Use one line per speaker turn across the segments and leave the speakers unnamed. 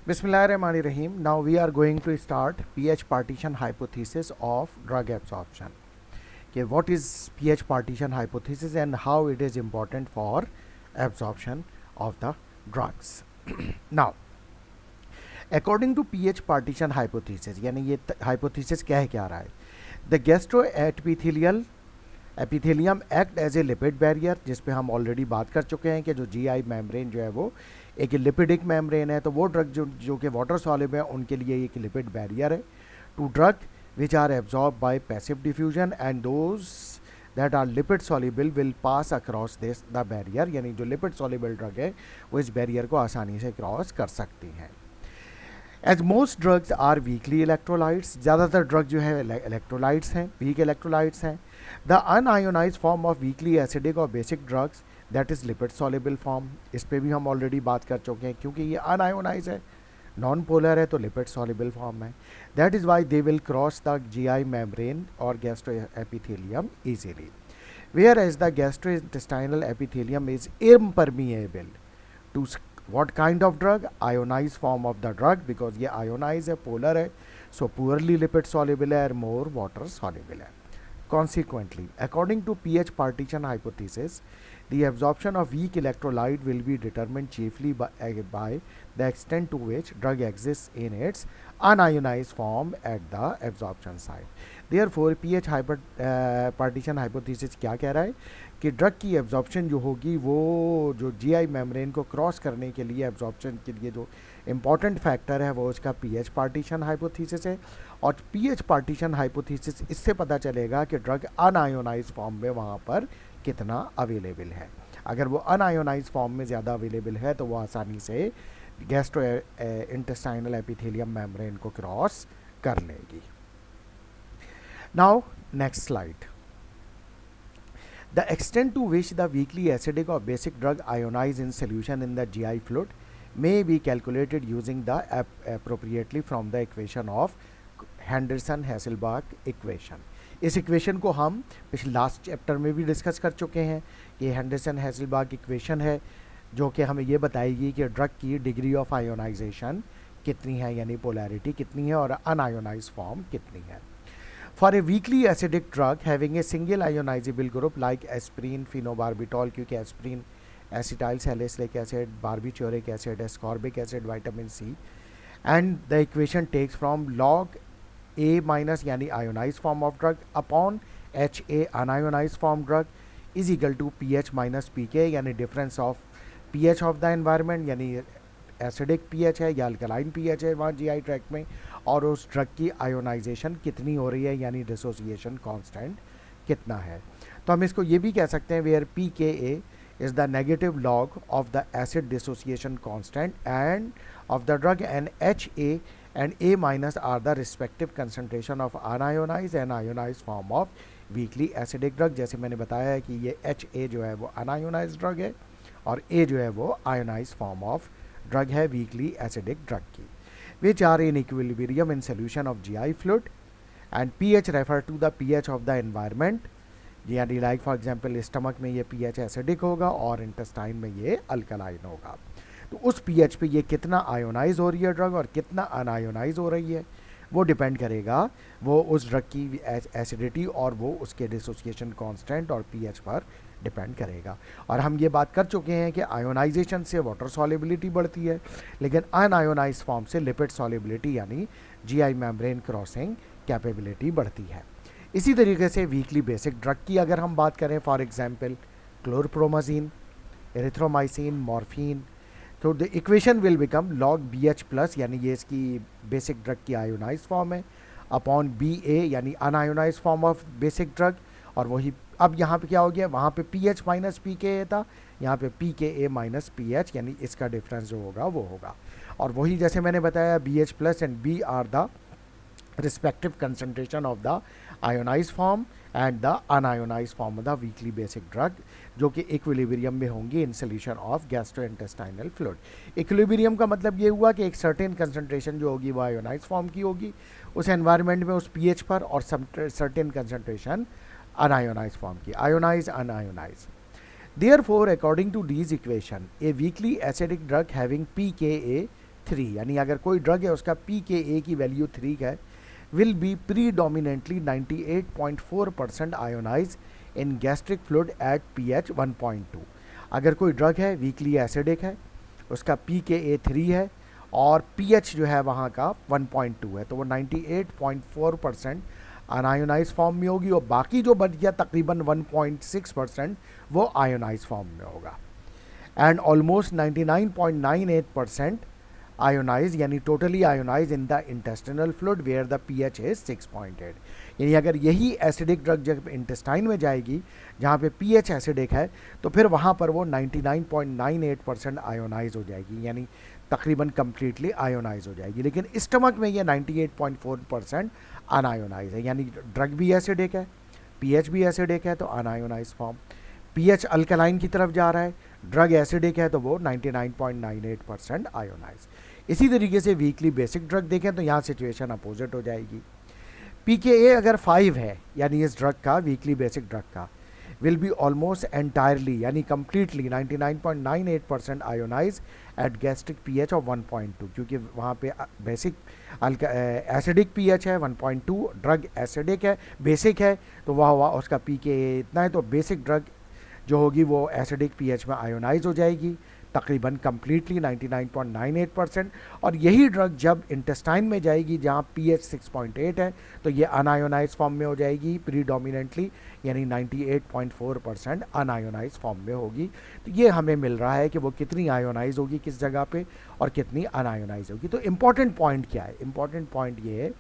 Bismillahirrahmanirrahim. Now we are going to start pH partition hypothesis of drug absorption. Okay, what is pH partition hypothesis and how it is important for absorption of the drugs. Now, according to pH partition hypothesis, यानी ये hypothesis क्या रहा है? The gastroepithelial epithelium act as a lipid barrier, जिस पे हम already बात कर चुके हैं कि जो जीआई मेम्ब्रेन जो है वो एक लिपिडिक मेम्ब्रेन है, तो वो ड्रग जो कि वाटर सॉल्युबल है उनके लिए एक लिपिड बैरियर है to drug which are absorb by passive diffusion and those that are lipid soluble will pass across this the barrier, यानी जो लिपिड सॉल्युबल ड्रग है वो इस बैरियर को आसानी से क्रॉस कर सकती हैं. As most drugs are weakly electrolytes, ज़्यादातर ड्रग जो है इलेक्ट्रोलाइट्स हैं, वीक इलेक्ट्रोलाइट्स हैं. The unionised form of weakly acidic और basic drugs that is lipid soluble form, इस पे भी हम ऑलरेडी बात कर चुके हैं क्योंकि ये अनआयोनाइज है, नॉन पोलर है, तो लिपिड सॉल्युबल फॉर्म है. That is why they will cross the GI membrane और gastroepithelium easily, whereas the gastrointestinal epithelium is impermeable to what kind of drug? Ionized form of the drug, because ये ionize है, polar है, so poorly lipid soluble है, more water soluble है. Consequently, according to pH partition hypothesis, the absorption of weak electrolyte will be determined chiefly by the extent to which drug exists in its unionized form at the absorption site. Therefore, pH partition hypothesis क्या कह रहा है कि drug की absorption जो होगी वो जो जीआई मेम्ब्रेन को क्रॉस करने के लिए एब्जॉर्प्शन के लिए जो इम्पॉर्टेंट फैक्टर है वो उसका पीएच पार्टीशन हाइपोथेसिस है. और पीएच पार्टीशन हाइपोथेसिस इससे पता चलेगा कि ड्रग अनआयोनाइज फॉर्म में वहाँ पर कितना अवेलेबल है. अगर वो अनआयोनाइज फॉर्म में ज़्यादा अवेलेबल है तो वो आसानी से गैस्ट्रो इंटेस्टाइनल एपिथेलियम मेम्ब्रेन को क्रॉस कर लेगी. Now next slide. The extent to which the weakly acidic or basic drug ionize in solution in the GI fluid may be calculated using the appropriately from the equation of Henderson-Hasselbalch equation. इस equation को हम पिछले last chapter में भी discuss कर चुके हैं. ये हेंडरसन-हैसेलबार्ग इक्वेशन है जो कि हमें ये बताएगी कि ड्रग की डिग्री ऑफ आयोनाइजेशन कितनी है, यानी पोलैरिटी कितनी है और अनआयोनाइज फॉर्म कितनी है. For a weakly acidic drug having a single ionizable group like aspirin, phenobarbital, क्योंकि aspirin acetyl salicylic acid, barbituric acid, ascorbic acid, vitamin C, and the equation takes from log A minus यानी ionized form of drug upon HA unionized form drug is equal to pH minus pK, यानी difference of pH of the environment, यानी acidic pH है या alkaline pH है वहाँ GI tract में, और उस ड्रग की आयोनाइजेशन कितनी हो रही है यानी डिसोसिएशन कांस्टेंट कितना है. तो हम इसको ये भी कह सकते हैं where P K A is the negative log of the acid dissociation constant and of the drug, and H A and A minus are the respective concentration of unionize and ionize form of weakly acidic drug. जैसे मैंने बताया है कि ये H A जो है वो un-ionised drug है और ए जो है वो आयोनाइज फॉर्म ऑफ ड्रग है वीकली एसिडिक ड्रग की, which are in equilibrium in solution of GI fluid and pH refer to the pH of the environment, यानी लाइक फॉर एग्जांपल स्टमक में ये पीएच एसिडिक होगा और intestine में ये alkaline होगा. तो उस पीएच पे ये कितना आयोनाइज हो रही है ड्रग और कितना अनआयोनाइज हो रही है वो डिपेंड करेगा वो उस ड्रग की एसिडिटी और वो उसके डिसोसिएशन कांस्टेंट और पीएच पर डिपेंड करेगा. और हम ये बात कर चुके हैं कि आयोनाइजेशन से वाटर सॉल्युबिलिटी बढ़ती है, लेकिन अनआयोनाइज फॉर्म से लिपिड सॉल्युबिलिटी यानी जीआई मेम्ब्रेन क्रॉसिंग कैपेबिलिटी बढ़ती है. इसी तरीके से वीकली बेसिक ड्रग की अगर हम बात करें, for example chlorpromazine, erythromycin, morphine, तो the equation will become log B H plus, यानी ये इसकी बेसिक ड्रग की आयोनाइज फॉर्म है, अपॉन बी ए यानी unionise form of basic drug, और वही अब यहाँ पे क्या हो गया, वहाँ पे P H minus P K ए था, यहाँ पे P K A minus P H, यानी इसका डिफरेंस जो होगा वो होगा. और वही जैसे मैंने बताया B H plus and B are the respective concentration of the ionize form and the unionize form of the weakly basic drug, जो कि इक्विलिब्रियम में होंगी in solution of gastrointestinal fluid. Equilibrium का मतलब ये हुआ कि एक सर्टेन कंसनट्रेशन जो होगी वो आयोनाइज फॉर्म की होगी उस एनवायरनमेंट में उस पीएच पर, और सर्टेन कंसनट्रेशन अनआयोनाइज फॉर्म की, ionize unionize. Therefore, according to these equation, a weakly acidic drug having pKa 3, यानी अगर कोई ड्रग है उसका pKa की वैल्यू 3 है, will be predominantly 98.4% ionize in gastric fluid at pH 1.2। अगर कोई ड्रग है वीकली एसिडिक है, उसका pKa 3 है और pH जो है वहाँ का 1.2 है, तो वो 98.4% अनायोनाइज फॉर्म में होगी और बाकी जो बच गया तकरीबन 1.6% वो आयोनाइज फॉर्म में होगा। एंड ऑलमोस्ट 99.98% आयोनाइज यानी totally ionize in the intestinal fluid where the pH is 6.8। यानी अगर यही एसिडिक ड्रग जब इंटेस्टाइन में जाएगी जहाँ पे pH एसिडिक है तो फिर वहाँ पर वो 99.98% आयोनाइज हो जाएगी, यानी तकरीबन कम्प्लीटली आयोनाइज हो जाएगी। लेकिन स्टमक में ये 98.4% अनायोनाइज है, यानी ड्रग भी एसिडिक है, pH भी एसिडिक है तो अनायोनाइज फॉर्म। pH अल्कलाइन की तरफ जा रहा है, ड्रग एसिडिक है तो वो 99.98% आयोनाइज। इसी तरीके से वीकली बेसिक ड्रग देखें तो यहाँ सिचुएशन अपोजिट हो जाएगी। pKa अगर 5 है यानी इस ड्रग का, वीकली बेसिक ड्रग का, विल बी ऑलमोस्ट एंटायरली यानी completely 99.98% ionize at gastric pH of 1.2, क्योंकि वहाँ पे बेसिक एसिडिक pH है 1.2, ड्रग एसिडिक है, बेसिक है, तो वह उसका pKa इतना है, तो बेसिक ड्रग जो होगी वो एसिडिक pH में आयोनाइज हो जाएगी तकरीबन कम्प्लीटली 99.98%। और यही ड्रग जब इंटेस्टाइन में जाएगी जहाँ pH 6.8 है तो ये अनायोनाइज फॉर्म में हो जाएगी प्रीडोमिनेंटली, यानी 98.4% अनायोनाइज फॉर्म में होगी। तो ये हमें मिल रहा है कि वो कितनी आयोनाइज होगी किस जगह पे और कितनी अनायोनाइज होगी। तो इम्पॉर्टेंट पॉइंट क्या है? इम्पॉर्टेंट पॉइंट ये है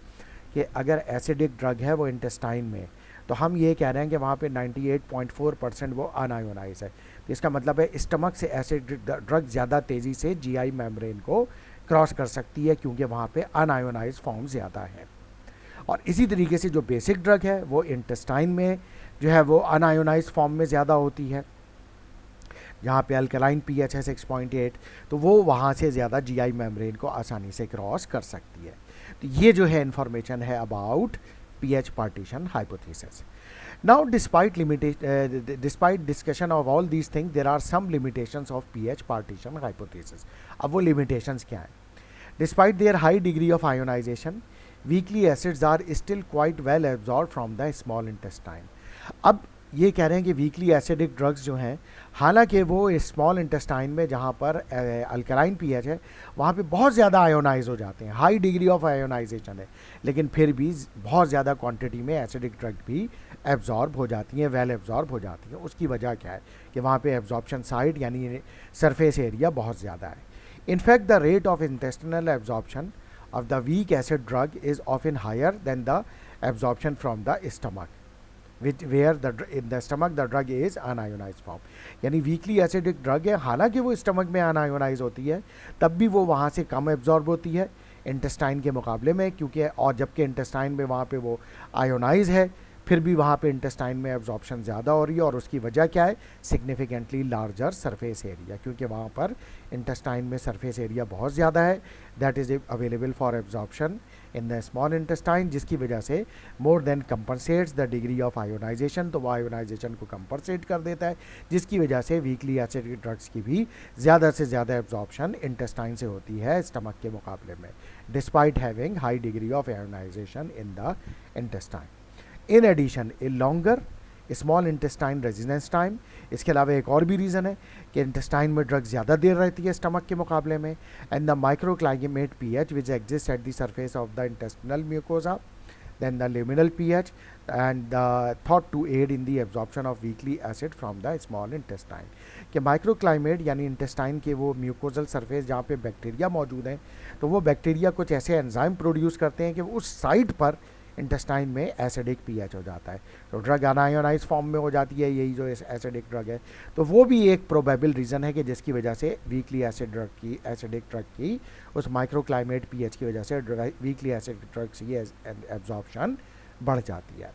कि अगर एसिडिक ड्रग है वो इंटेस्टाइन में, तो हम ये कह रहे हैं कि वहाँ पे 98.4% वो अनायोनाइज है। तो इसका मतलब है स्टमक से एसिडिक ड्रग ज़्यादा तेज़ी से जीआई मेम्ब्रेन को क्रॉस कर सकती है क्योंकि वहाँ पे अनायोनाइज फॉर्म ज़्यादा है। और इसी तरीके से जो बेसिक ड्रग है वो इंटेस्टाइन में जो है वो अनायोनाइज फॉर्म में ज़्यादा होती है, जहाँ पे अल्कलाइन pH है 6.8, तो वो वहाँ से ज़्यादा जीआई मेम्ब्रेन को आसानी से क्रॉस कर सकती है। तो ये जो है इंफॉर्मेशन है about pH partition hypothesis. Now despite discussion of all these things, there are some limitations of pH partition hypothesis. अब वो limitations क्या हैं? Despite their high degree of ionization, weakly acids are still quite well absorbed from the small intestine. अब ये कह रहे हैं कि वीकली एसिडिक ड्रग्स जो हैं, हालांकि वो स्मॉल इंटेस्टाइन में जहाँ पर अल्कलाइन pH है वहाँ पे बहुत ज़्यादा आयोनाइज हो जाते हैं, हाई डिग्री ऑफ आयोनाइजेशन है, लेकिन फिर भी बहुत ज़्यादा क्वांटिटी में एसिडिक ड्रग भी एब्जॉर्ब हो जाती हैं, वेल एब्जॉर्ब हो जाती हैं। उसकी वजह क्या है कि वहाँ पे एब्जॉर्प्शन साइड यानी सरफेस एरिया बहुत ज़्यादा है। In fact the rate of intestinal absorption of the weak acid drug is often higher than the absorption from the stomach, where in the stomach the drug is unionized form। यानी weekly acidic drug है, हालांकि वो stomach में अनायोनाइज होती है तब भी वो वहाँ से कम एब्जॉर्ब होती है इंटेस्टाइन के मुकाबले में, क्योंकि और जबकि इंटेस्टाइन में वहाँ पे वो आयोनाइज है फिर भी वहाँ पे इंटेस्टाइन में एब्जॉर्प्शन ज़्यादा हो रही है। और उसकी वजह क्या है? सिग्निफिकेंटली लार्जर सरफेस एरिया, क्योंकि वहाँ पर इंटेस्टाइन में सरफेस एरिया बहुत ज़्यादा है that is available for absorption in the small intestine, जिसकी वजह से more than compensates the degree of ionisation, तो वो आयोनाइजेशन को कंपनसेट कर देता है, जिसकी वजह से वीकली एसिडिक ड्रग्स की भी ज़्यादा से ज़्यादा एब्जॉर्प्शन इंटेस्टाइन से होती है स्टमक के मुकाबले में, despite having high degree of ionization in the intestine. In addition a longer small intestine residence time, इसके अलावा एक और भी रीज़न है कि इंटेस्टाइन में ड्रग ज़्यादा देर रहती है स्टमक के मुकाबले में। And the microclimate pH which exist at the surface of the intestinal mucosa, then the luminal pH and the thought to aid in the absorption of weakly acid from the small intestine. कि microclimate यानी intestine के वो mucosal surface जहाँ पे bacteria मौजूद हैं, तो वो बैक्टीरिया कुछ ऐसे एंजाइम प्रोड्यूस करते हैं कि उस साइट पर इंटेस्टाइन में एसिडिक pH हो जाता है, तो ड्रग अनायोनाइज फॉर्म में हो जाती है, यही जो एसिडिक ड्रग है। तो वो भी एक प्रोबेबल रीज़न है कि जिसकी वजह से वीकली एसिडिक ड्रग की उस माइक्रोक्लाइमेट pH की वजह से वीकली एसिडिक ड्रग की एब्जॉर्प्शन बढ़ जाती है।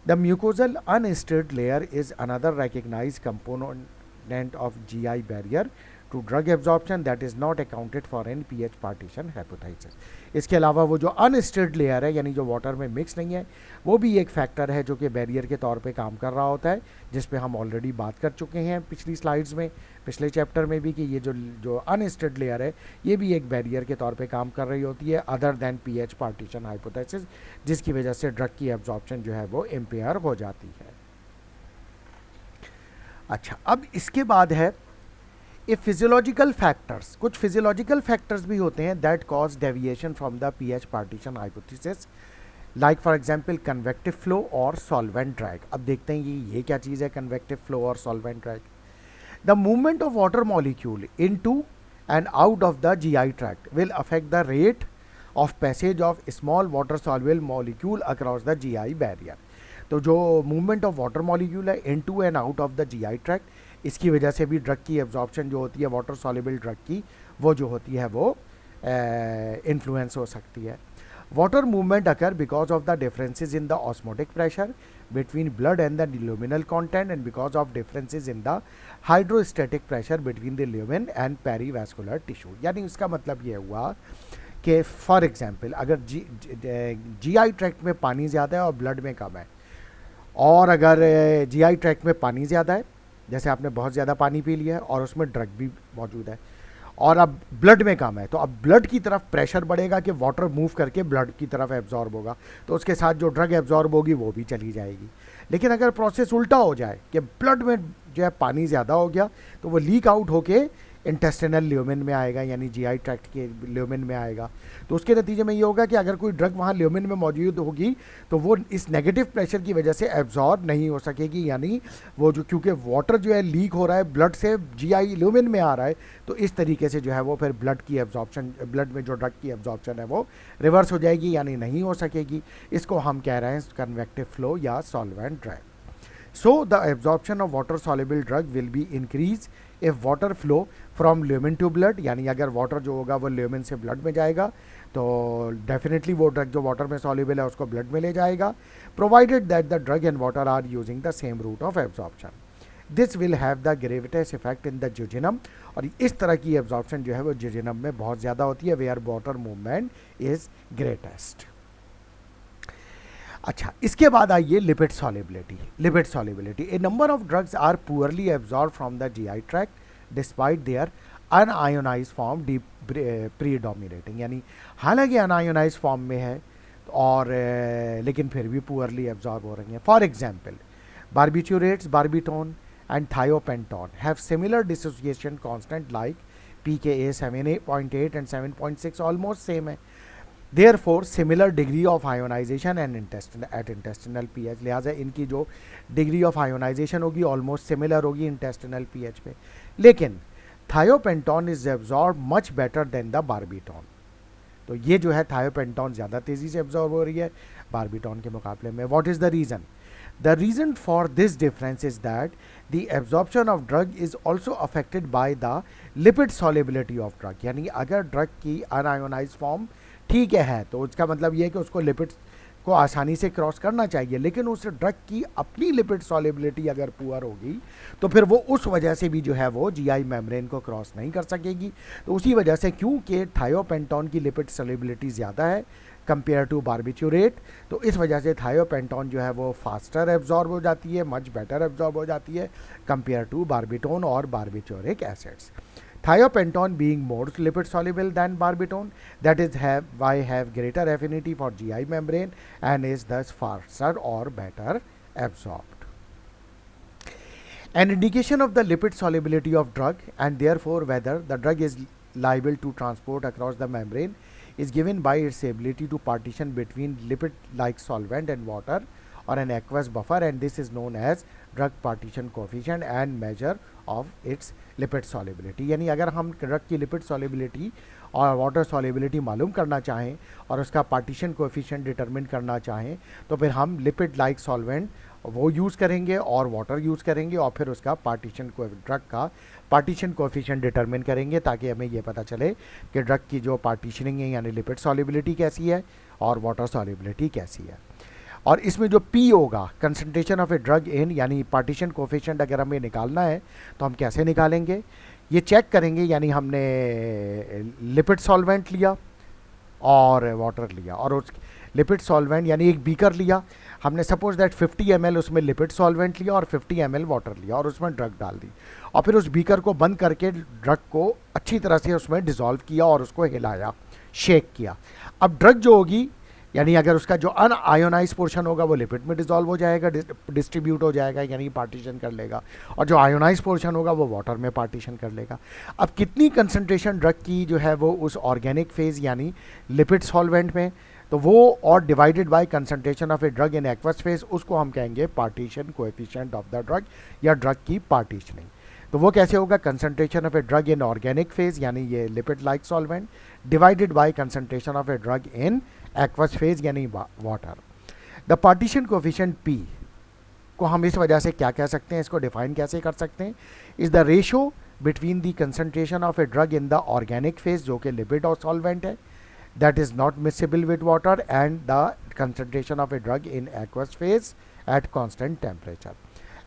The mucosal unstirred layer is another recognised component of GI barrier to drug absorption that is not accounted for in pH partition hypothesis. इसके अलावा वो जो अनस्टेड लेयर है यानी जो वाटर में मिक्स नहीं है वो भी एक फैक्टर है जो कि बैरियर के तौर पे काम कर रहा होता है, जिस पे हम ऑलरेडी बात कर चुके हैं पिछली स्लाइड्स में, पिछले चैप्टर में भी, कि ये जो अनस्टेड लेयर है ये भी एक बैरियर के तौर पे काम कर रही होती है other than pH partition hypothesis, जिसकी वजह से ड्रग की एब्जॉर्प्शन जो है वो इम्पेयर हो जाती है। अच्छा, अब इसके बाद है ए फिजियोलॉजिकल फैक्टर्स। कुछ फिजियोलॉजिकल फैक्टर्स भी होते हैं that cause deviation from the pH partition hypothesis, like for example convective flow और सॉल्वेंट ड्रैग। अब देखते हैं ये क्या चीज़ है कन्वेक्टिव फ्लो और solvent drag. The movement of water molecule into and out of the GI tract will affect the rate of passage of small water soluble molecule across the GI barrier. तो जो movement of water molecule है into and out of the GI tract, इसकी वजह से भी drug की absorption जो होती है वाटर सॉल्युबल ड्रग की, वो जो होती है वो इन्फ्लुएंस हो सकती है। Water movement occur because of the differences in the osmotic pressure between blood and the luminal content and because of differences in the hydrostatic pressure between the lumen and perivascular tissue. यानी उसका मतलब ये हुआ कि for example अगर GI tract में पानी ज़्यादा है और ब्लड में कम है, और अगर जीआई ट्रैक्ट में पानी ज़्यादा है, जैसे आपने बहुत ज़्यादा पानी पी लिया है और उसमें ड्रग भी मौजूद है, और अब ब्लड में कम है, तो अब ब्लड की तरफ प्रेशर बढ़ेगा कि वाटर मूव करके ब्लड की तरफ एब्जॉर्ब होगा, तो उसके साथ जो ड्रग एब्जॉर्ब होगी वो भी चली जाएगी। लेकिन अगर प्रोसेस उल्टा हो जाए कि ब्लड में जो है पानी ज़्यादा हो गया, तो वो लीक आउट होके इंटेस्टिनल ल्यूमेन में आएगा, यानी जीआई ट्रैक्ट के ल्यूमेन में आएगा। तो उसके नतीजे में ये होगा कि अगर कोई ड्रग वहाँ ल्यूमेन में मौजूद होगी तो वो इस नेगेटिव प्रेशर की वजह से एब्जॉर्ब नहीं हो सकेगी, यानी वो जो, क्योंकि वाटर जो है लीक हो रहा है ब्लड से जीआई ल्यूमेन में आ रहा है, तो इस तरीके से जो है वो फिर ब्लड की एब्जॉर्प्शन, ब्लड में जो ड्रग की एब्जॉर्प्शन है वो रिवर्स हो जाएगी, यानी नहीं हो सकेगी। इसको हम कह रहे हैं कन्वेक्टिव फ्लो या solvent drug. So the absorption of water soluble drug will be increased if water flow from lumen to blood, यानी अगर वाटर जो होगा वो ल्यूमेन से ब्लड में जाएगा तो डेफिनेटली वो ड्रग जो वाटर में सॉल्युबल है उसको ब्लड में ले जाएगा, provided that the drug and water are using the same route of absorption. This will have the greatest effect in the jejunum, और इस तरह की एब्जॉर्प्शन जो है वो जिजिनम में बहुत ज़्यादा होती है, where water movement is greatest. अच्छा, इसके बाद आइए lipid solubility. Lipid solubility, a number of drugs are poorly absorb from the GI tract despite their unionise form predominating, यानी हालांकि अनआयोनाइज फॉर्म में है और लेकिन फिर भी पुअरली एब्जॉर्ब हो रही हैं। For example barbiturates, barbitone and thiopentone have similar dissociation constant like pKa 7.8 and 7.6 almost same है। Therefore, similar degree of ionization and intestinal pH, लिहाजा इनकी जो डिग्री ऑफ आयोनाइजेशन होगी ऑलमोस्ट सिमिलर होगी इंटेस्टिनल पीएच पे। लेकिन thiopentone is absorb much better than the barbitone, तो ये जो है थायोपेंटोन ज़्यादा तेज़ी से एब्जॉर्ब हो रही है बार्बिटोन के मुकाबले में। What is the reason? The reason for this difference is that the absorption of drug is also affected by the lipid solubility of drug, यानी अगर ड्रग की अनआयोनाइज फॉर्म ठीक है तो उसका मतलब ये है कि उसको लिपिड्स को आसानी से क्रॉस करना चाहिए, लेकिन उस ड्रग की अपनी लिपिड सॉल्युबिलिटी अगर पुअर होगी तो फिर वो उस वजह से भी जो है वो जीआई मेम्ब्रेन को क्रॉस नहीं कर सकेगी। तो उसी वजह से, क्योंकि थायोपेंटोन की लिपिड सॉल्युबिलिटी ज़्यादा है कंपेयर टू बार्बिट्यूरेट, तो इस वजह से थायोपेंटोन जो है वो फास्टर एब्जॉर्ब हो जाती है, मच बेटर एब्जॉर्ब हो जाती है कंपेयर टू बार्बिटोन और barbituric acids. Thiopenton being more lipid soluble than barbitone, that is why have greater affinity for GI membrane and is thus faster or better absorbed. An indication of the lipid solubility of drug and therefore whether the drug is liable to transport across the membrane is given by its ability to partition between lipid like solvent and water or an aqueous buffer, and this is known as drug partition coefficient and measure of its lipid solubility। यानी अगर हम drug की lipid solubility और water solubility मालूम करना चाहें और उसका पार्टीशन कोएफिशिएंट डिटरमिन करना चाहें तो फिर हम लिपिड लाइक सॉल्वेंट वो यूज़ करेंगे और वाटर यूज़ करेंगे और फिर उसका पार्टीशन को ड्रग का पार्टीशन कोएफिशिएंट डिटरमिन करेंगे, ताकि हमें ये पता चले कि ड्रग की जो पार्टीशनिंग है यानी लिपिड सॉल्युबिलिटी कैसी है और वाटर सॉल्युबिलिटी कैसी है। और इसमें जो P होगा, कंसंट्रेशन ऑफ ए ड्रग इन, यानी पार्टीशन कोएफिशिएंट अगर हमें निकालना है तो हम कैसे निकालेंगे? ये चेक करेंगे, यानी हमने लिपिड सॉल्वेंट लिया और वाटर लिया, और उस लिपिड सॉल्वेंट यानी एक बीकर लिया हमने, सपोज दैट 50 ml उसमें लिपिड सॉल्वेंट लिया और 50 ml वाटर लिया और उसमें ड्रग डाल दी, और फिर उस बीकर को बंद करके ड्रग को अच्छी तरह से उसमें डिज़ोल्व किया और उसको हिलाया, शेक किया। अब ड्रग जो होगी, यानी अगर उसका जो अनआयोनाइज पोर्शन होगा वो लिपिड में डिसॉल्व हो जाएगा, डिस्ट्रीब्यूट हो जाएगा, यानी पार्टीशन कर लेगा, और जो आयोनाइज पोर्शन होगा वो वाटर में पार्टीशन कर लेगा। अब कितनी कंसंट्रेशन ड्रग की जो है वो उस ऑर्गेनिक फेज यानी लिपिड सॉल्वेंट में, तो वो और divided by concentration of a drug in aqueous phase, उसको हम कहेंगे partition coefficient of the drug या ड्रग की पार्टीशनिंग। तो वो कैसे होगा, concentration of a drug in organic phase यानी ये lipid like solvent divided by concentration of a drug in aqueous phase यानी water. The partition coefficient P को हम इस वजह से क्या कह सकते हैं, इसको डिफाइन कैसे कर सकते हैं, is the ratio between the concentration of a drug in the organic phase जो कि लिपिड और सॉल्वेंट है, that is not miscible with water, and the concentration of a drug in aqueous phase at constant temperature.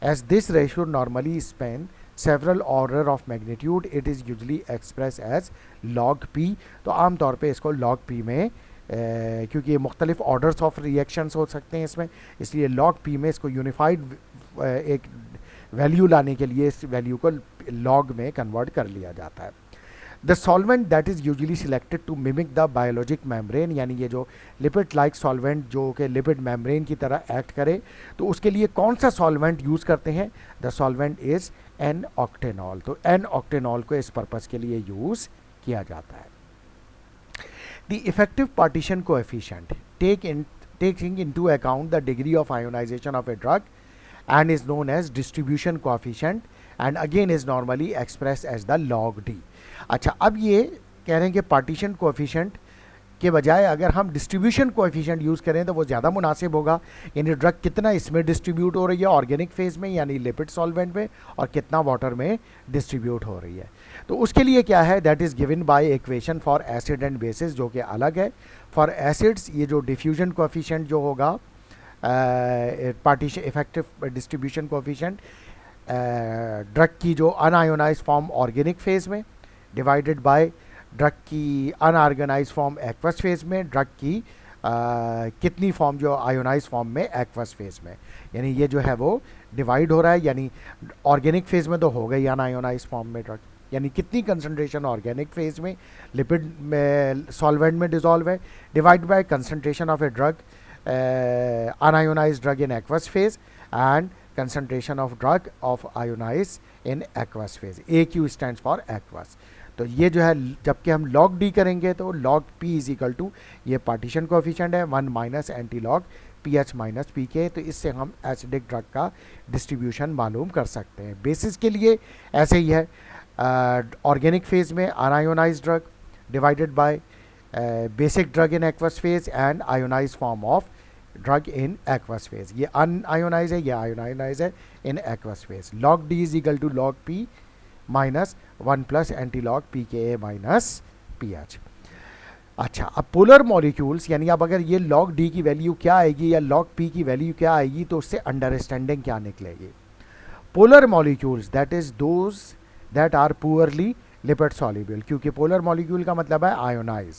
As this ratio normally span several order of magnitude, it is usually expressed as log P। तो आम तौर पे इसको log P में क्योंकि ये मुख्तलिफ orders of reactions हो सकते हैं इसमें, इसलिए log P में इसको यूनिफाइड एक वैल्यू लाने के लिए इस वैल्यू को log में कन्वर्ट कर लिया जाता है। The solvent that is usually selected to mimic the biologic membrane, यानी ये जो लिपिड लाइक सॉल्वेंट जो कि लिपिड मेम्ब्रेन की तरह एक्ट करे, तो उसके लिए कौन सा सॉल्वेंट यूज़ करते हैं, the solvent is an octanol. तो एन ऑक्टेनॉल को इस पर्पज़ के लिए यूज़ किया जाता है। The effective partition coefficient taking into account the degree of ionization of a drug and is known as distribution coefficient and again is normally expressed as the log D। अच्छा, अब ये कह रहे हैं कि पार्टीशन कोएफिशिएंट के बजाय अगर हम डिस्ट्रीब्यूशन कोएफिशिएंट यूज़ करें तो वो ज़्यादा मुनासिब होगा, यानी ड्रग कितना इसमें डिस्ट्रीब्यूट हो रही है ऑर्गेनिक फेज में यानी लिपिड सॉल्वेंट में, और कितना वाटर में डिस्ट्रीब्यूट हो रही है। तो उसके लिए क्या है, that is given by equation for acid and bases जो कि अलग है। फॉर एसिड्स ये जो डिफ्यूजन कोएफिशिएंट जो होगा partition effective distribution coefficient drug की जो अनआयोनाइज्ड फॉर्म ऑर्गेनिक फेज में डिवाइडेड बाय ड्रग की अनऑर्गेनाइज फॉर्म एक्वस फेज में, ड्रग की कितनी फॉर्म जो आयोनाइज फॉर्म में एक्वस फेज में, यानी ये जो है वो डिवाइड हो रहा है, यानी ऑर्गेनिक फेज में तो हो गई अनआयोनाइज फॉर्म में ड्रग, यानी कितनी कंसंट्रेशन ऑर्गेनिक फेज में लिपिड में सॉल्वेंट में डिजॉल्व है, divide by concentration of a drug unionised drug in aqueous phase and concentration of drug of ionized in aqueous phase। AQ stands for aqueous। तो ये जो है जबकि हम log D करेंगे तो log P is equal to ये partition coefficient है 1 minus anti log pH minus P K, तो इससे हम एसिडिक ड्रग का डिस्ट्रीब्यूशन मालूम कर सकते हैं। बेसिस के लिए ऐसे ही है, ऑर्गेनिक फेज में unionized drug divided by basic drug in aqueous phase and ionized form of drug in aqueous phase. ये अनआयोनाइज है, ये आयोनाइज है in aqueous phase. Log D is equal to log P minus 1 plus anti log P K A minus P H. अच्छा, अब polar molecules यानी अब अगर ये लॉग डी की वैल्यू क्या आएगी या लॉग पी की वैल्यू क्या आएगी तो उससे अंडरस्टैंडिंग क्या निकलेगी। Polar molecules that is those that are poorly lipid soluble, क्योंकि पोलर मॉलिक्यूल का मतलब है आयोनाइज,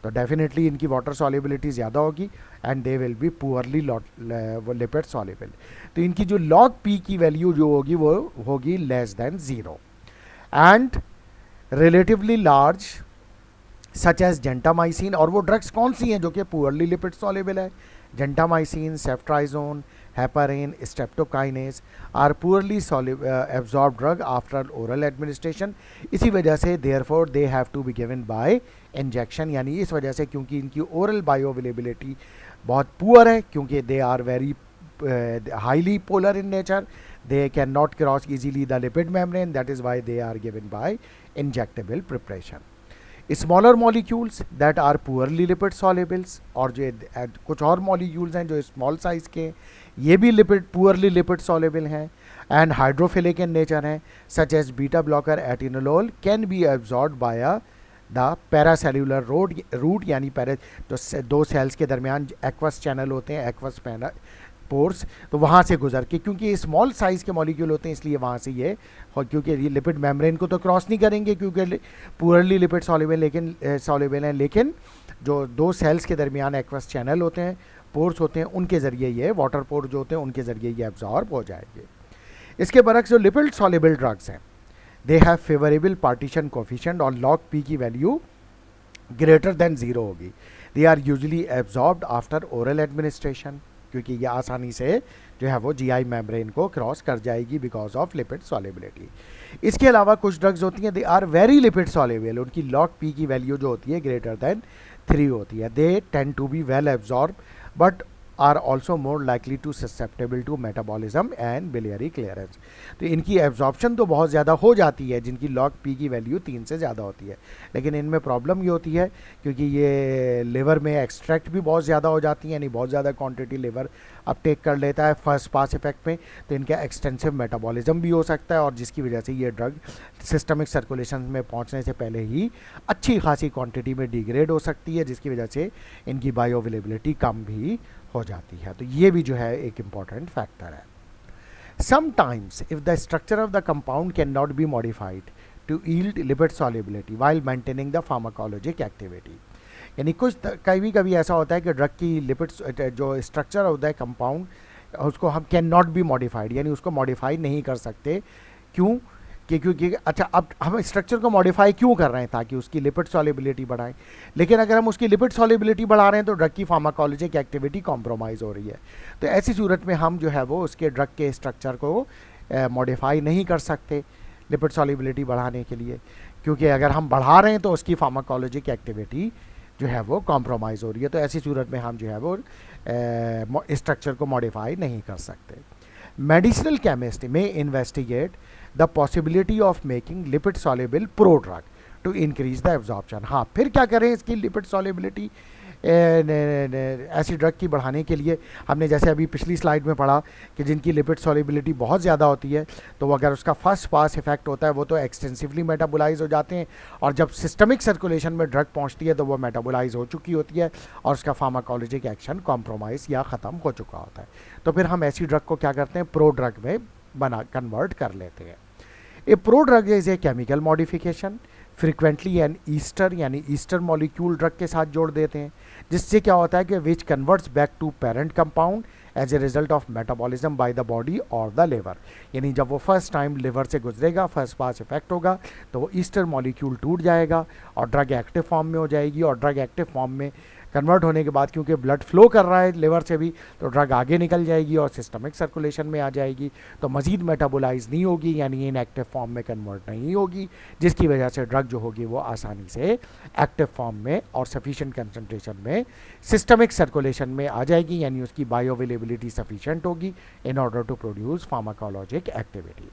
तो डेफिनेटली इनकी वाटर सॉल्युबिलिटी ज़्यादा होगी and they will be poorly lipid soluble. तो इनकी जो लॉग पी की वैल्यू जो होगी वो होगी less than 0 and relatively large such as gentamicin. और वो ड्रग्स कौन सी हैं जो कि पुअरली लिपिड सॉल्युबल है, gentamicin, ceftriaxone, heparin, streptokinase are poorly absorb drug after oral administration. इसी वजह से therefore they have to be given by injection, यानी इस वजह से क्योंकि इनकी ओरल बायो अवेलेबिलिटी बहुत पुअर है, क्योंकि they are very highly polar in nature, they cannot cross easily the lipid membrane, that is why they are given by injectable preparation। smaller molecules that are poorly lipid solubles, और जो कुछ और molecules हैं जो small size के ये भी lipid poorly lipid soluble हैं and hydrophilic in nature हैं, such as beta blocker atenolol can be absorbed by the paracellular route, यानी तो दो सेल्स के दरमियान एक्वस चैनल होते हैं, एक्वस पोर्स, तो वहाँ से गुजर के, क्योंकि स्मॉल साइज़ के मॉलिक्यूल होते हैं इसलिए वहाँ से ये, और क्योंकि ये लिपिड मेम्ब्रेन को तो क्रॉस नहीं करेंगे क्योंकि पूरली लिपिड सॉल्युबल हैं, लेकिन जो दो सेल्स के दरमियान एक्वस चैनल होते हैं, पोर्स होते हैं, उनके ज़रिए ये वाटर पोर जो होते हैं उनके ज़रिए ये एब्जॉर्ब हो जाएंगे। इसके बरक्स जो लिपिड सॉल्युबल ड्रग्स हैं, they have favourable partition coefficient और लॉग पी की वैल्यू ग्रेटर देन 0 होगी। They are usually absorbed after oral administration, क्योंकि ये आसानी से जो है वो जीआई मेम्ब्रेन को क्रॉस कर जाएगी बिकॉज ऑफ लिपिड सॉल्युबिलिटी। इसके अलावा कुछ ड्रग्स होती हैं, they are very lipid soluble, उनकी लॉग पी की वैल्यू जो होती है ग्रेटर देन 3 होती है। They tend to be well absorb but are also more likely to susceptible to metabolism and biliary clearance. तो इनकी एब्जॉर्प्शन तो बहुत ज़्यादा हो जाती है, जिनकी लॉग पी की वैल्यू 3 से ज़्यादा होती है, लेकिन इनमें प्रॉब्लम ये होती है क्योंकि ये लिवर में एक्सट्रैक्ट भी बहुत ज़्यादा हो जाती है, यानी बहुत ज़्यादा क्वांटिटी लिवर अपटेक कर लेता है फर्स्ट पास इफेक्ट में, तो इनका एक्सटेंसिव मेटाबॉलिज्म भी हो सकता है और जिसकी वजह से ये ड्रग सिस्टमिक सर्कुलेशन में पहुंचने से पहले ही अच्छी खासी क्वांटिटी में डिग्रेड हो सकती है, जिसकी वजह से इनकी बायो अवेलेबिलिटी कम भी हो जाती है। तो ये भी जो है एक इम्पॉर्टेंट फैक्टर है। Sometimes if the structure of the compound can not be modified to yield lipid solubility while maintaining the pharmacologic activity, यानी कुछ कभी कभी ऐसा होता है कि ड्रग की लिपिड जो स्ट्रक्चर होता है कंपाउंड, उसको हम कैन नॉट बी मॉडिफाइड, यानी उसको मॉडिफाई नहीं कर सकते। क्यों? क्योंकि अच्छा, अब हम स्ट्रक्चर को मॉडिफाई क्यों कर रहे हैं? ताकि उसकी लिपिड सॉल्युबिलिटी बढ़ाएं, लेकिन अगर हम उसकी लिपिड सॉल्युबिलिटी बढ़ा रहे हैं तो ड्रग की फार्माकोलॉजिक एक्टिविटी कॉम्प्रोमाइज़ हो रही है। तो ऐसी सूरत में हम जो है वो उसके ड्रग के स्ट्रक्चर को मॉडिफाई नहीं कर सकते लिपिड सॉल्युबिलिटी बढ़ाने के लिए, क्योंकि अगर हम बढ़ा रहे हैं तो उसकी फार्माकोलॉजिक एक्टिविटी जो है वो कॉम्प्रोमाइज़ हो रही है। तो ऐसी सूरत में हम जो है वो स्ट्रक्चर को मॉडिफाई नहीं कर सकते। मेडिसिनल केमिस्ट में investigate the possibility of making lipid soluble prodrug to increase the absorption। हाँ, फिर क्या करें इसकी लिपिड सॉल्युबिलिटी ऐसी ड्रग की बढ़ाने के लिए? हमने जैसे अभी पिछली स्लाइड में पढ़ा कि जिनकी लिपिड सॉल्युबिलिटी बहुत ज़्यादा होती है, तो अगर उसका फर्स्ट पास इफेक्ट होता है वो तो एक्सटेंसिवली मेटाबोलाइज हो जाते हैं, और जब सिस्टमिक सर्कुलेशन में ड्रग पहुंचती है तो वो मेटाबोलाइज हो चुकी होती है और उसका फार्माकोलॉजिक एक्शन कॉम्प्रोमाइज़ या ख़त्म हो चुका होता है। तो फिर हम ऐसी ड्रग को क्या करते हैं? प्रो ड्रग में कन्वर्ट कर लेते हैं। A prodrug is a chemical modification, frequently an ester यानी ईस्टर मॉलिक्यूल ड्रग के साथ जोड़ देते हैं, जिससे क्या होता है कि which converts back to parent compound as a result of metabolism by the body और द लिवर। यानी जब वो फर्स्ट टाइम लिवर से गुजरेगा, फर्स्ट पास इफेक्ट होगा, तो वो ईस्टर मॉलिक्यूल टूट जाएगा और ड्रग एक्टिव फॉर्म में हो जाएगी, और ड्रग एक्टिव फॉर्म में कन्वर्ट होने के बाद क्योंकि ब्लड फ्लो कर रहा है लिवर से भी, तो ड्रग आगे निकल जाएगी और सिस्टमिक सर्कुलेशन में आ जाएगी, तो मज़ीद मेटाबोलाइज नहीं होगी, यानी इनएक्टिव फॉर्म में कन्वर्ट नहीं होगी, जिसकी वजह से ड्रग जो होगी वो आसानी से एक्टिव फॉर्म में और सफिशिएंट कंसंट्रेशन में सिस्टमिक सर्कुलेशन में आ जाएगी, यानी उसकी बायो अवेलेबिलिटी सफिशिएंट होगी in order to produce pharmacologic activity.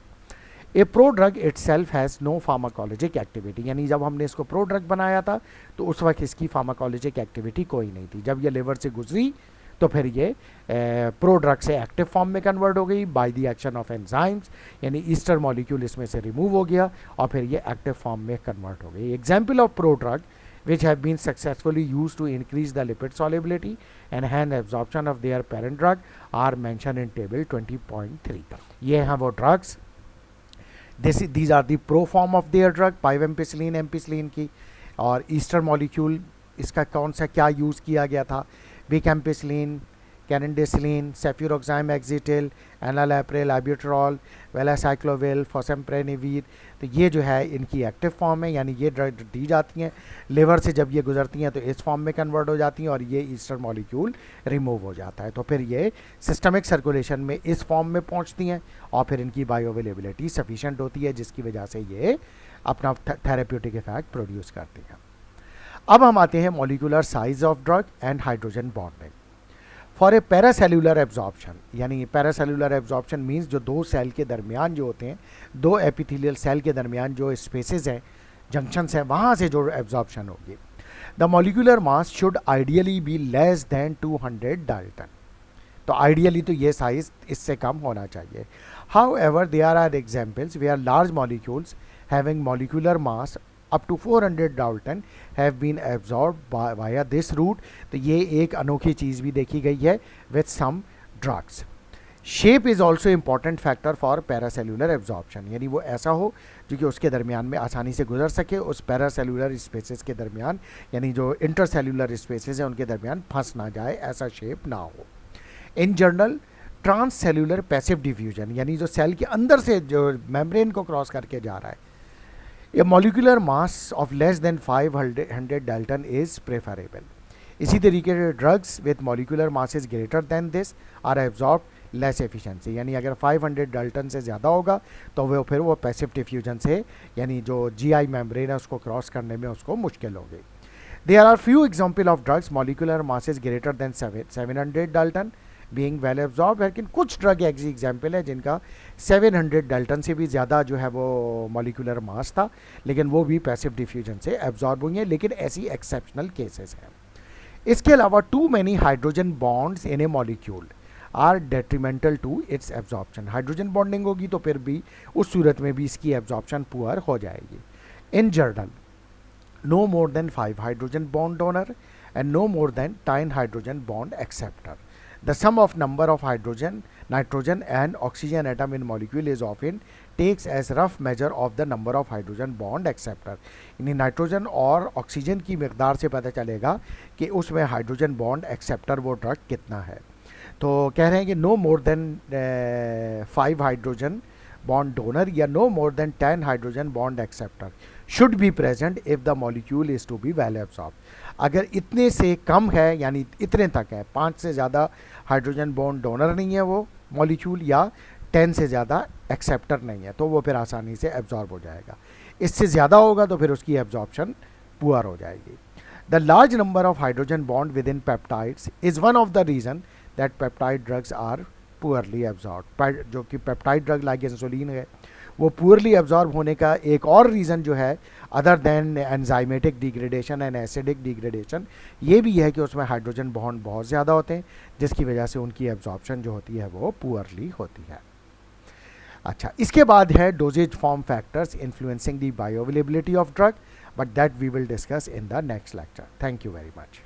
A prodrug itself has no pharmacologic activity, यानी जब हमने इसको प्रो ड्रग बनाया था तो उस वक्त इसकी फार्माकोलॉजिक एक्टिविटी कोई नहीं थी। जब ये लिवर से गुजरी तो फिर ये प्रो ड्रग से एक्टिव फॉर्म में कन्वर्ट हो गई by the action of enzymes, यानी ईस्टर मॉलिक्यूल इसमें से रिमूव हो गया और फिर ये एक्टिव फॉर्म में कन्वर्ट हो गई। Example of pro drug which have been successfully used to increase the lipid solubility and enhance absorption of their parent drug are mentioned in table 20.3। ये हैं वो drugs, these are the pro form of their drug, 5-ampicillin ampicillin की, और Easter molecule इसका कौन सा क्या use किया गया था? बिक एम्पिसिलिन, कैनेडेसिलिन, सेफ्यूरोक्साइम एक्जिटिल, एनालैप्रिल, एब्यूटेरॉल, वेलासाइक्लोविल, फॉसम्प्रेनिवीर। तो ये जो है इनकी एक्टिव फॉर्म है, यानी ये ड्रग दी जाती हैं लिवर से, जब ये गुजरती हैं तो इस फॉर्म में कन्वर्ट हो जाती हैं और ये ईस्टर मॉलिक्यूल रिमूव हो जाता है, तो फिर ये सिस्टमिक सर्कुलेशन में इस फॉर्म में पहुंचती हैं और फिर इनकी बायो अवेलेबिलिटी सफिशिएंट होती है, जिसकी वजह से ये अपना थेरेप्यूटिक इफेक्ट प्रोड्यूस करती हैं। अब हम आते हैं molecular size of drug and hydrogen bonding. For a paracellular absorption, यानी पैरासेल्यूलर एब्जॉर्प्शन मीन्स जो दो सेल के दरमियान जो होते हैं, दो एपिथेलियल सेल के दरमियान जो स्पेसेस हैं, जंक्शंस हैं, वहाँ से जो एब्जॉर्प्शन होगी, the molecular mass should ideally be less than 200 dalton. तो आइडियली तो ये साइज इससे कम होना चाहिए। However there are examples where large molecules having molecular mass up to 400 dalton have been absorbed via this route। तो ये एक अनोखी चीज़ भी देखी गई है with some drugs. Shape is also important factor for paracellular absorption, यानी वो ऐसा हो जो कि उसके दरमियान में आसानी से गुजर सके, उस पैरासेल्यूलर स्पेसेस के दरमियान, यानी जो इंटरसेल्यूलर स्पेसेस हैं उनके दरमियान फंस ना जाए, ऐसा शेप ना हो. In general transcellular passive diffusion, यानी जो सेल के अंदर से जो मेम्ब्रेन को क्रॉस करके जा रहा है, a molecular mass of less than 500 dalton is preferable. इसी तरीके से drugs with molecular masses greater than this are absorb less efficiency, यानी अगर 500 डाल्टन से ज़्यादा होगा तो वो फिर वो पैसिव डिफ्यूजन से, यानी जो जीआई मेम्ब्रेन है उसको क्रॉस करने में उसको मुश्किल होगी. There are few example of drugs molecular masses greater than 700 dalton being well absorb, लेकिन कुछ ड्रग एग्जाम्पल है जिनका 700 डाल्टन से भी ज़्यादा जो है वो मॉलिक्यूलर मास था, लेकिन वो भी पैसिव डिफ्यूजन से एब्जॉर्ब हुई हैं, लेकिन ऐसी एक्सेप्शनल केसेस हैं. इसके अलावा too many hydrogen bonds in a molecule are detrimental to its absorption. Hydrogen bonding होगी तो फिर भी उस सूरत में भी इसकी एब्जॉर्प्शन पुअर हो जाएगी. In general no more than 5 hydrogen bond donor and no more than 10 hydrogen bond acceptor. The sum of number of hydrogen, nitrogen and oxygen atom in molecule is often takes as rough measure of the number of hydrogen bond acceptor. यानी nitrogen और oxygen की मकदार से पता चलेगा कि उसमें hydrogen bond acceptor वो ड्रग कितना है. तो कह रहे हैं कि no more than 5 hydrogen bond donor या no more than 10 hydrogen bond acceptor should be present if the molecule is to be well absorb. अगर इतने से कम है, यानी इतने तक है, 5 से ज़्यादा हाइड्रोजन बॉन्ड डोनर नहीं है वो मॉलिक्यूल, या 10 से ज़्यादा एक्सेप्टर नहीं है, तो वो फिर आसानी से एब्जॉर्ब हो जाएगा. इससे ज़्यादा होगा तो फिर उसकी एब्जॉर्प्शन पुअर हो जाएगी. The large number of hydrogen bond within peptides is one of the reason that peptide drugs are poorly absorb. जो कि पेप्टाइड ड्रग लाइक इंसुलिन है वो पुअरली एब्जॉर्ब होने का एक और रीज़न जो है, other than enzymatic degradation and acidic degradation, ये भी है कि उसमें हाइड्रोजन बॉन्ड बहुत ज़्यादा होते हैं, जिसकी वजह से उनकी एब्जॉर्प्शन जो होती है वो पुअरली होती है. अच्छा, इसके बाद है dosage form factors influencing the bioavailability of drug, but that we will discuss in the next lecture. Thank you very much.